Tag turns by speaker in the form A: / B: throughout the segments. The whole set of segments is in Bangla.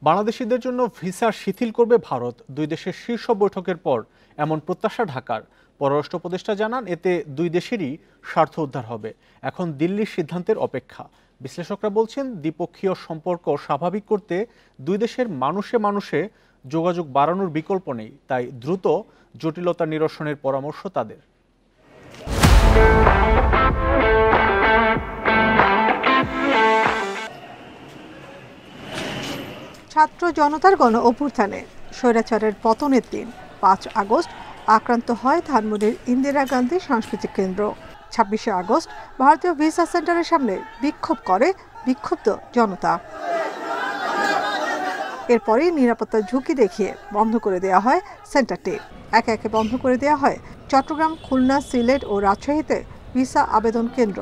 A: বাংলাদেশিদের জন্য ভিসা শিথিল করবে ভারত। দুই দেশের শীর্ষ বৈঠকের পর এমন প্রত্যাশা ঢাকার। পররাষ্ট্র উপদেষ্টা জানান, এতে দুই দেশেরই স্বার্থ উদ্ধার হবে। এখন দিল্লির সিদ্ধান্তের অপেক্ষা। বিশ্লেষকরা বলছেন, দ্বিপক্ষীয় সম্পর্ক স্বাভাবিক করতে দুই দেশের মানুষে মানুষে যোগাযোগ বাড়ানোর বিকল্প নেই। তাই দ্রুত জটিলতা নিরসনের পরামর্শ তাদের।
B: ছাত্র জনতার গণ অভ্যুত্থানে স্বৈরাচারের পতনের দিন ৫ আগস্ট আক্রান্ত হয় ধানমন্ডির ইন্দিরা গান্ধী সাংস্কৃতিক কেন্দ্র। ২৬শে আগস্ট ভারতীয় ভিসা সেন্টারের সামনে বিক্ষোভ করে বিক্ষুব্ধ জনতা। এরপরই নিরাপত্তার ঝুঁকি দেখিয়ে বন্ধ করে দেওয়া হয় সেন্টারটি। একে একে বন্ধ করে দেওয়া হয় চট্টগ্রাম, খুলনা, সিলেট ও রাজশাহীতে ভিসা আবেদন কেন্দ্র।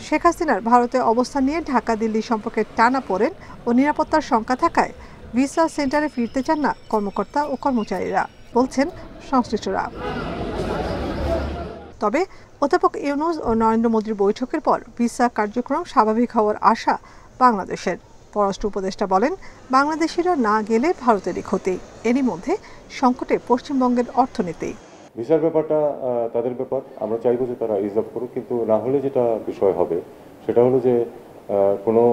B: শেখ হাসিনার ভারতে অবস্থান নিয়ে ঢাকা দিল্লি সম্পর্কে টানাপোড়েন ও নিরাপত্তার শঙ্কা থাকায় ভিসা সেন্টারে ফিরতে চান না কর্মকর্তা ও কর্মচারীরা, বলছেন সংশ্লিষ্টরা। তবে অধ্যাপক ইউনূস ও নরেন্দ্র মোদীর বৈঠকের পর ভিসা কার্যক্রম স্বাভাবিক হওয়ার আশা বাংলাদেশের। পররাষ্ট্র উপদেষ্টা বলেন, বাংলাদেশিরা না গেলে ভারতেরই ক্ষতি। এরই মধ্যে সংকটে পশ্চিমবঙ্গের অর্থনীতি।
C: ভিসার ব্যাপারটা তাদের ব্যাপার, আমরা চাইবো যে তারা ইজ আপ করুক, কিন্তু না হলে যেটা বিষয় হবে সেটা হলো যে কোনো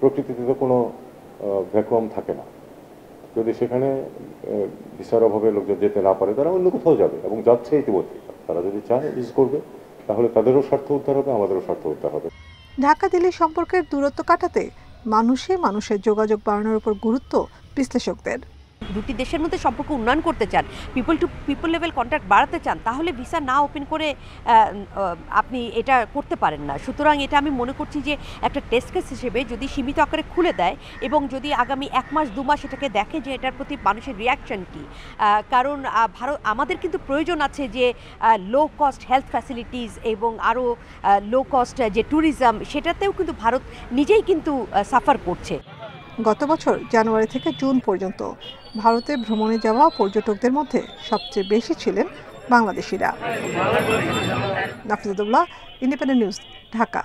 C: প্রকৃতিতে তো কোনো ভ্যাকুয়াম থাকে না। যদি সেখানে ভিসার অভাবে লোকজন যেতে না পারে, তারা অন্য কোথাও যাবে এবং যাচ্ছে ইতিমধ্যে। তারা যদি চায় ইজ করবে, তাহলে তাদেরও স্বার্থ উদ্ধার হবে, আমাদেরও স্বার্থ উদ্ধার হবে।
B: ঢাকা দিল্লি সম্পর্কের দূরত্ব কাটাতে মানুষে মানুষের যোগাযোগ বাড়ানোর উপর গুরুত্ব বিশ্লেষকদের।
D: দুটি দেশের মধ্যে সম্পর্ক উন্নয়ন করতে চান, people to people level contact বাড়াতে চান, তাহলে ভিসা না ওপেন করে আপনি এটা করতে পারেন না। সুতরাং এটা আমি মনে করছি যে একটা টেস্ট কেস হিসেবে যদি সীমিত আকারে খুলে দেয় এবং যদি আগামী ১ মাস ২ মাস এটাকে দেখে যে এটার প্রতি মানুষের রিয়াকশন কী। কারণ ভারত আমাদের কিন্তু প্রয়োজন আছে যে লো কস্ট হেলথ ফ্যাসিলিটিস এবং আরও লো কস্ট যে ট্যুরিজম, সেটাতেও কিন্তু ভারত নিজেই কিন্তু সাফার করছে।
B: গত বছর জানুয়ারি থেকে জুন পর্যন্ত ভারতে ভ্রমণে যাওয়া পর্যটকদের মধ্যে সবচেয়ে বেশি ছিলেন বাংলাদেশিরা। নাফিজুদ্দৌলা, ইন্ডিপেন্ডেন্ট নিউজ, ঢাকা।